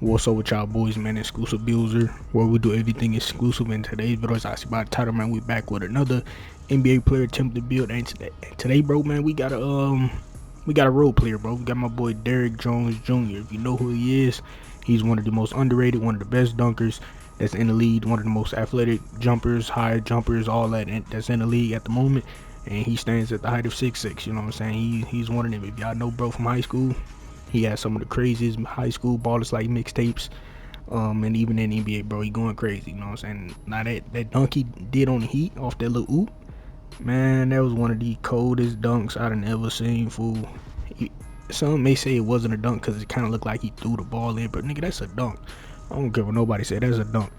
What's up with y'all boys, man? Exclusive Builder, where we do everything exclusive. In today's video, as I see by the title, man, we back with another NBA player attempted build. And today, bro, man, we got a role player, bro. We got my boy Derrick Jones Jr. If you know who he is, he's one of the most underrated, one of the best dunkers that's in the league, one of the most athletic jumpers, high jumpers, all that that's in the league at the moment. And he stands at the height of 6'6". You know what I'm saying? He's one of them. If y'all know bro from high school, he has some of the craziest high school ballers like mixtapes. And even in the NBA, bro, he going crazy. You know what I'm saying? Now that dunk he did on the Heat off that little oop, man, that was one of the coldest dunks I done ever seen, fool. Some may say it wasn't a dunk because it kind of looked like he threw the ball in, but nigga, that's a dunk. I don't care what nobody said, that's a dunk.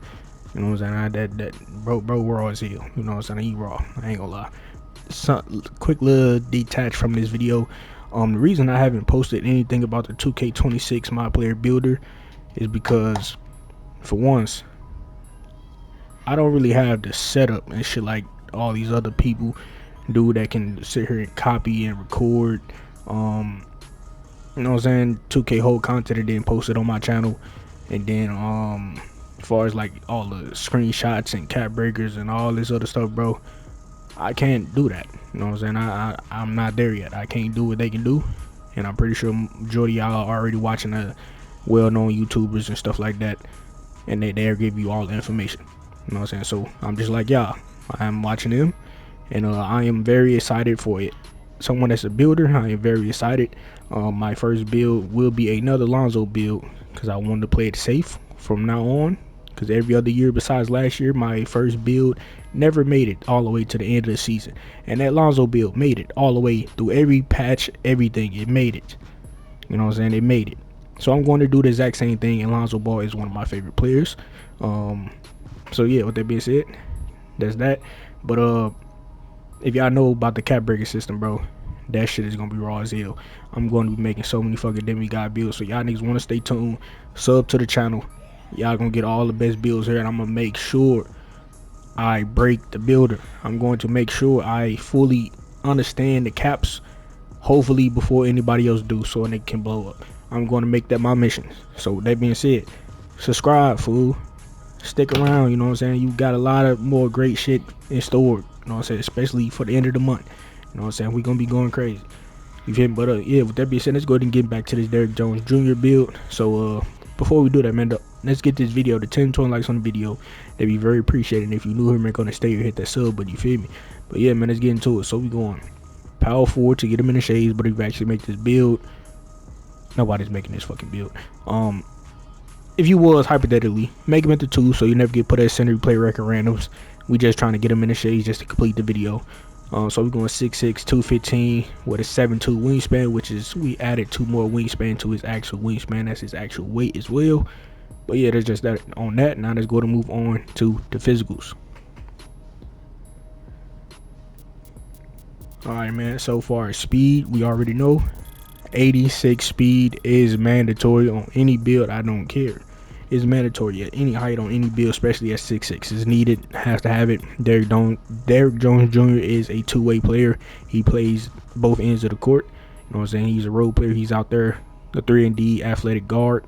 You know what I'm saying? Bro raw as hell. You know what I'm saying? He raw. I ain't gonna lie. Quick little detach from this video. The reason I haven't posted anything about the 2K26 My Player Builder is because, for once, I don't really have the setup and shit like all these other people do that can sit here and copy and record. You know what I'm saying? 2K whole content and then post it on my channel, and then as far as like all the screenshots and cap breakers and all this other stuff, bro, I can't do that. You know what I'm saying? I'm not there yet. I can't do what they can do, and I'm pretty sure majority of y'all are already watching the well-known YouTubers and stuff like that, and they'll give you all the information. You know what I'm saying? So I'm just like y'all. I'm watching them, and I am very excited for it. Someone that's a builder, I am very excited. My first build will be another Lonzo build because I wanted to play it safe from now on. Because every other year besides last year, my first build never made it all the way to the end of the season, and that Lonzo build made it all the way through every patch, everything. It made it. You know what I'm saying? It made it. So I'm going to do the exact same thing, and Lonzo Ball is one of my favorite players. So yeah, with that being said, that's that. But if y'all know about the cap breaker system, bro, that shit is gonna be raw as hell. I'm going to be making so many fucking demigod builds, so y'all niggas want to stay tuned, sub to the channel. Y'all gonna get all the best builds here, and I'm gonna make sure I break the builder. I'm going to make sure I fully understand the caps, hopefully before anybody else do, so they can blow up. I'm going to make that my mission. So with that being said, subscribe, fool. Stick around. You know what I'm saying? You got a lot of more great shit in store. You know what I'm saying? Especially for the end of the month. You know what I'm saying? We gonna be going crazy. You feel me? But yeah, with that being said, let's go ahead and get back to this Derrick Jones Jr. build. So before we do that, man, let's get this video to 10 20 likes on the video. That'd be very appreciated. And if you new here, man, gonna stay here, hit that sub, but you feel me? But yeah, man, let's get into it. So we going power forward to get him in the shades, but if you actually make this build, nobody's making this fucking build. If you was, hypothetically, make him into 2 so you never get put at center, you play record randoms. We just trying to get him in the shades just to complete the video. So we're going 6'6", 215 with a 7'2" wingspan, which is, we added 2 more wingspan to his actual wingspan. That's his actual weight as well. But yeah, there's just that on that. Now let's go to move on to the physicals. Alright, man, so far as speed, we already know 86 speed is mandatory on any build. I don't care. It's mandatory at any height on any build, especially at 6'6". Is needed, has to have it. Derrick Jones Jr. is a two-way player. He plays both ends of the court. You know what I'm saying? He's a role player. He's out there, a 3-and-D athletic guard,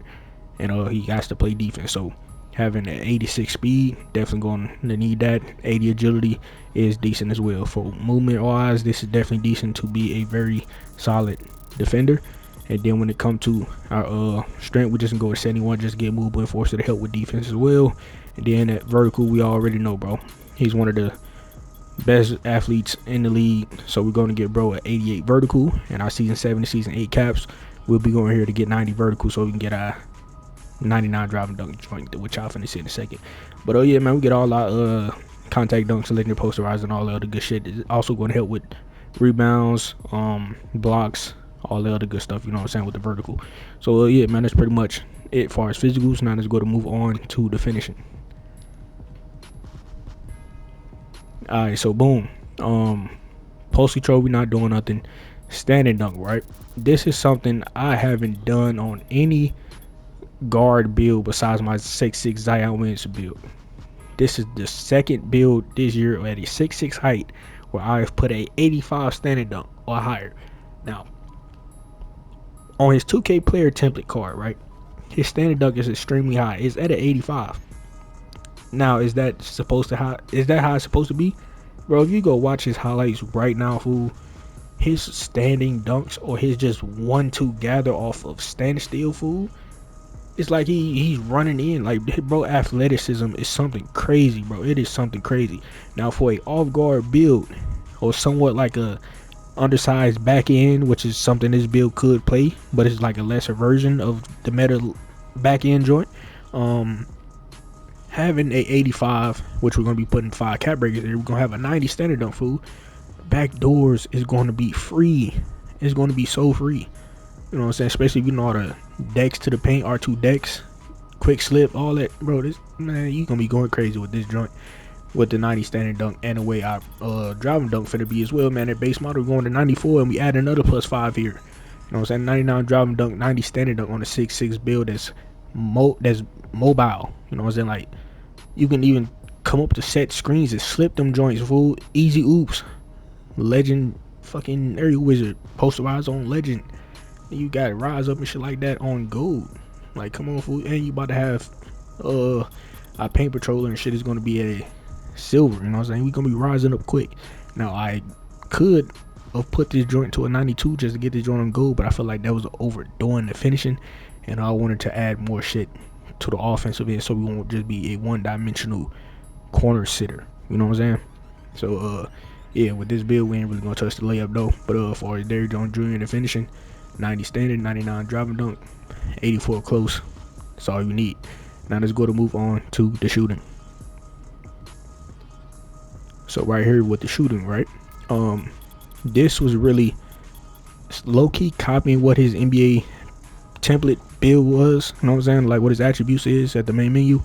and he has to play defense. So having an 86 speed, definitely going to need that. 80 agility is decent as well. For movement wise, this is definitely decent to be a very solid defender. And then when it comes to our strength, we just go with 71, just get movable and force it to help with defense as well. And then at vertical, we already know, bro, he's one of the best athletes in the league. So we're going to get bro at 88 vertical, and our season 7 to season 8 caps, we'll be going here to get 90 vertical so we can get our 99 driving dunk joint, which I'll finish in a second. But yeah, man, we get all our contact dunks, selecting posterize, and all the other good shit. It's also going to help with rebounds, blocks, all the other good stuff, you know what I'm saying, with the vertical. So yeah, man, that's pretty much it as far as physicals. Now let's go to move on to the finishing. Alright, so boom. Post control, we're not doing nothing. Standing dunk, right? This is something I haven't done on any guard build besides my 6'6" Zion Williamson build. This is the second build this year at a 6'6" height where I've put a 85 standing dunk or higher. Now, on his 2K player template card, right, His standing dunk is extremely high. It's at an 85. Now, is that how it's supposed to be? Bro, if you go watch his highlights right now, fool, his standing dunks or his just 1-2 gather off of standstill, fool, it's like he's running in. Like, bro, athleticism is something crazy, bro. It is something crazy. Now, for a off guard build or somewhat like a undersized back end, which is something this build could play, but it's like a lesser version of the meta back end joint. Having a 85, which we're gonna be putting 5 cap breakers here, we're gonna have a 90 standard dunk, fool. Back doors is going to be free. It's going to be so free. You know what I'm saying? Especially if you know all the decks to the paint, R2 decks, quick slip, all that, bro. This, man, you gonna be going crazy with this joint, with the 90 standard dunk, and the way our driving dunk finna be as well, man. That base model going to 94, and we add another +5 here. You know what I'm saying? 99 driving dunk, 90 standard dunk on a 6'6" build that's mobile. You know what I'm saying? Like, you can even come up to set screens and slip them joints, fool. Easy oops. Legend fucking area wizard. Posterize on legend. You got rise up and shit like that on gold. Like, come on, fool. And you about to have our paint patroller and shit is gonna be a silver. You know what I'm saying? We gonna be rising up quick. Now, I could have put this joint to a 92 just to get this joint on gold, but I feel like that was overdoing the finishing, and I wanted to add more shit to the offensive end so we won't just be a one-dimensional corner sitter. You know what I'm saying? So yeah, with this build we ain't really gonna touch the layup though. But as far as Derrick Jones Jr. and the finishing, 90 standard, 99 driving dunk, 84 close. That's all you need. Now let's go to move on to the shooting. So right here with the shooting, right? This was really low-key copying what his NBA template build was. You know what I'm saying? Like what his attributes is at the main menu.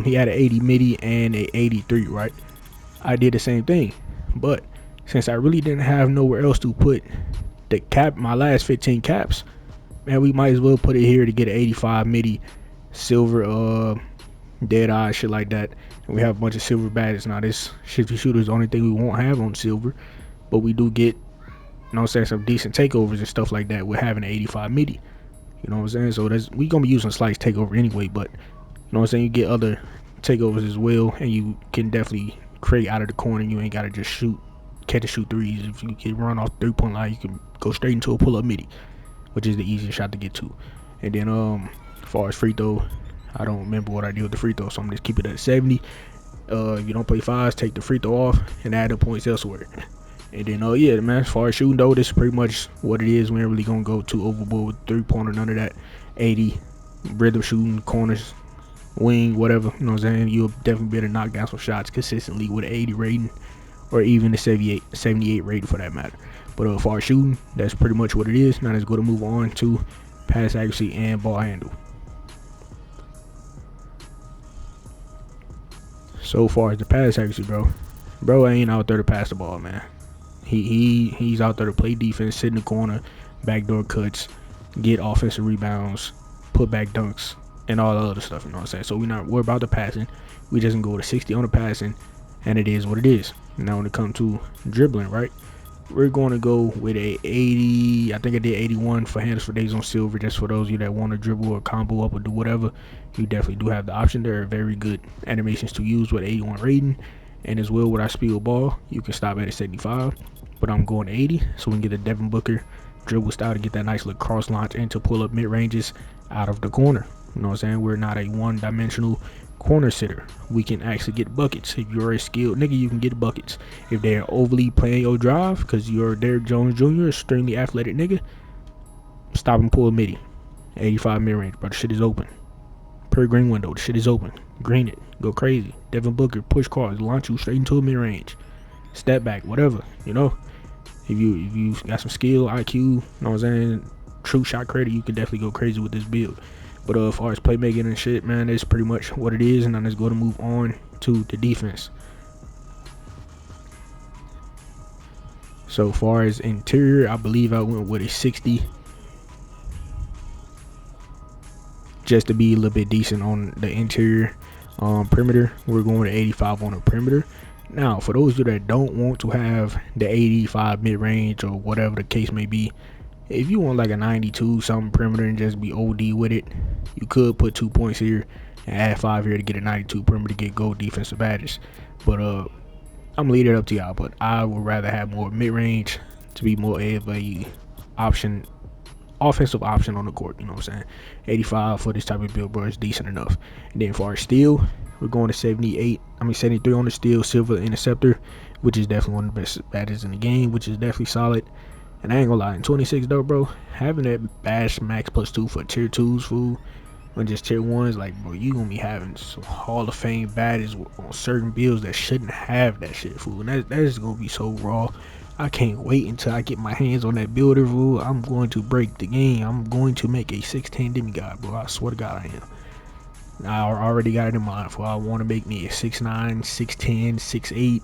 He had an 80 midi and a 83, right? I did the same thing, but since I really didn't have nowhere else to put the cap, my last 15 caps, man, we might as well put it here to get an 85 midi, silver, dead eye, shit like that. And we have a bunch of silver badges. Now this shifty shooter is the only thing we won't have on silver, but we do get, you know what I'm saying, some decent takeovers and stuff like that with having an 85 midi. You know what I'm saying? So that's, we gonna be using slice takeover anyway, but you know what I'm saying, you get other takeovers as well, and you can definitely create out of the corner. You ain't gotta just catch and shoot threes. If you can run off 3-point line, you can go straight into a pull-up midi, which is the easiest shot to get to. And then as far as free throw, I don't remember what I did with the free throw, so I'm just keep it at 70. If you don't play fives, take the free throw off and add the points elsewhere. And then yeah, man, as far as shooting though, this is pretty much what it is. We ain't really gonna go too overboard with 3-pointer, none of that. 80 rhythm shooting, corners, wing, whatever. You know what I'm saying? You'll definitely be able to knock down some shots consistently with an 80 rating, or even a 78 rating for that matter. But as far as shooting, that's pretty much what it is. Now let's go to move on to pass accuracy and ball handle. So far as the pass accuracy, bro ain't out there to pass the ball, man. He's out there to play defense, sit in the corner, backdoor cuts, get offensive rebounds, put back dunks, and all the other stuff. You know what I'm saying? So we're not worried about the passing. We just can go to 60 on the passing, and it is what it is. Now when it comes to dribbling, right, we're going to go with a 80. I think I did 81 for handles for days on silver, just for those of you that want to dribble or combo up or do whatever. You definitely do have the option. There are very good animations to use with 81 rating. And as well, with our speed of ball, you can stop at a 75, but I'm going 80, so we can get a Devin Booker dribble style to get that nice little cross launch and to pull up mid ranges out of the corner. You know what I'm saying? We're not a one-dimensional corner sitter. We can actually get buckets. If you're a skilled nigga, you can get buckets. If they're overly playing your drive because you're Derrick Jones Jr., extremely athletic nigga, stop and pull a midi. 85 mid range, bro. The shit is open. Per green window, the shit is open. Green it. Go crazy. Devin Booker, push cards, launch you straight into a mid range. Step back, whatever, you know. If you got some skill, IQ, you know what I'm saying, true shot credit, you can definitely go crazy with this build. But as far as playmaking and shit, man, that's pretty much what it is. And now let's go to move on to the defense. So far as interior, I believe I went with a 60. Just to be a little bit decent on the interior. Perimeter, we're going to 85 on the perimeter. Now, for those of you that don't want to have the 85 mid-range or whatever the case may be, If you want like a 92 something perimeter and just be OD with it, you could put 2 points here and add 5 here to get a 92 perimeter, get gold defensive badges. But I'm leaving it up to y'all. But I would rather have more mid range to be more of a option, offensive option on the court. You know what I'm saying? 85 for this type of build, bro, is decent enough. And then for our steal, we're going to 73 on the steal, silver interceptor, which is definitely one of the best badges in the game, which is definitely solid. And I ain't gonna lie, in 26 though, bro, having that bash max +2 for tier 2s, fool, when just tier 1s, like, bro, you gonna be having some Hall of Fame badges on certain builds that shouldn't have that shit, fool. And that is gonna be so raw. I can't wait until I get my hands on that builder, fool. I'm going to break the game. I'm going to make a 6'10 demigod, bro. I swear to God I am. I already got it in mind, fool. I want to make me a 6'9, 6'10, 6'8, you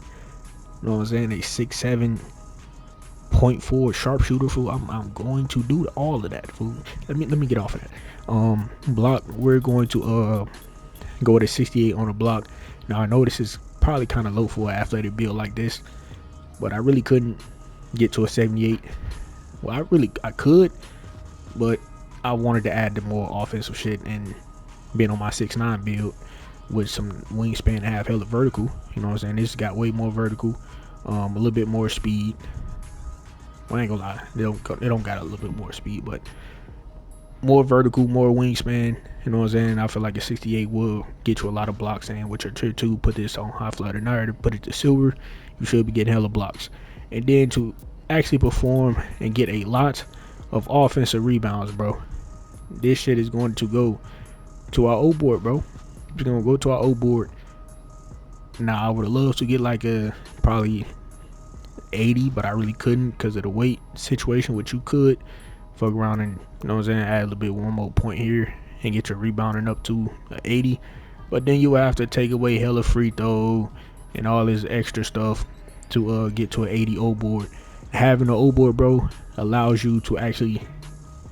know what I'm saying, a 6'7, 0.4 sharpshooter, fool. I'm going to do all of that, fool. Let me get off of that. Block, we're going to go with a 68 on the block. Now I know this is probably kind of low for an athletic build like this, but I really couldn't get to a 78. Well, I could, but I wanted to add the more offensive shit, and being on my 6'9 build with some wingspan and have hella vertical, you know what I'm saying, this got way more vertical, a little bit more speed. Well, I ain't gonna lie, they don't got a little bit more speed, but more vertical, more wingspan, you know what I'm saying. I feel like a 68 will get you a lot of blocks, and with your tier 2, put this on high flutter to put it to silver, you should be getting hella blocks. And then to actually perform and get a lot of offensive rebounds, bro, this shit is going to go to our O board, bro. It's gonna go to our O board. Now I would have loved to get like a probably 80, but I really couldn't because of the weight situation, which you could fuck around and, you know what I'm saying, add a little bit one more point here and get your rebounding up to 80. But then you have to take away hella free throw and all this extra stuff to get to an 80 O board. Having an O board, bro, allows you to actually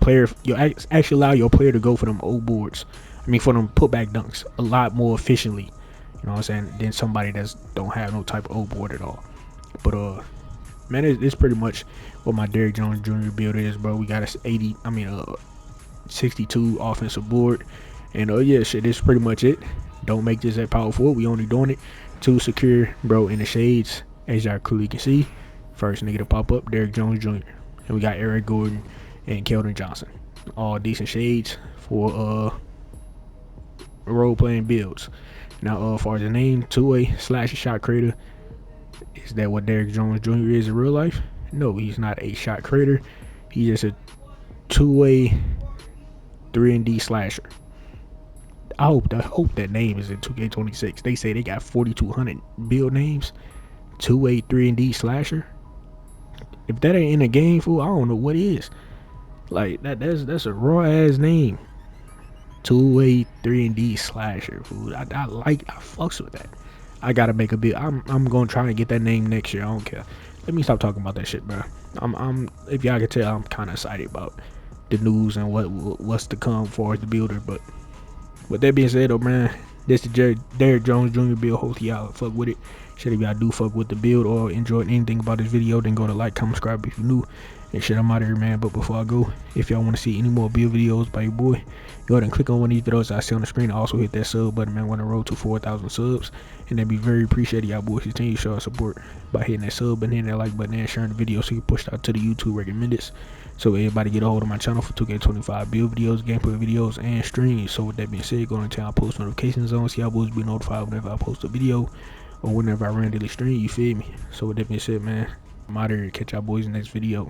actually allow your player to go for them O boards. I mean, for them putback dunks a lot more efficiently, you know what I'm saying, than somebody that's don't have no type of O board at all. But man, it's pretty much what my Derrick Jones Jr. build is, bro. We got a 62 offensive board, and yeah, shit, this is pretty much it. Don't make this at power forward. We only doing it to secure, bro, in the shades, as y'all clearly can see. First nigga to pop up, Derrick Jones Jr. And we got Eric Gordon and Keldon Johnson, all decent shades for role playing builds. Now, as far as the name, 2-way / shot creator. Is that what Derrick Jones Jr. is in real life? No, he's not a shot creator. He's just a 2-way 3-and-D slasher. I hope that name is in 2K26. They say they got 4,200 build names. 2-way 3-and-D slasher. If that ain't in a game, fool, I don't know what is. Like that's a raw ass name. 2-way 3-and-D slasher, fool. I fucks with that. I gotta make a bit. I'm gonna try and get that name next year. I don't care. Let me stop talking about that shit, bro. I'm if y'all can tell, I'm kind of excited about the news and what's to come for the builder. But with that being said, though, man, this is Derrick Jones Jr. build. Hopefully y'all fuck with it. Shit, if y'all do fuck with the build or enjoyed anything about this video, then go to like, comment, subscribe if you're new. And shit, I'm out of here, man. But before I go, if y'all want to see any more build videos by your boy, go ahead and click on one of these videos I see on the screen. Also hit that sub button, man. We're on the road to 4,000 subs, and that'd be very appreciated. Y'all boys continue to show our support by hitting that sub and hitting that like button and sharing the video so you push out to the YouTube recommended, so everybody get a hold of my channel for 2K25 build videos, gameplay videos, and streams. So with that being said, go and turn on post notifications on so y'all boys be notified whenever I post a video or whenever I randomly stream. You feel me? So with that being said, man, I'm out of here. Catch y'all boys in the next video.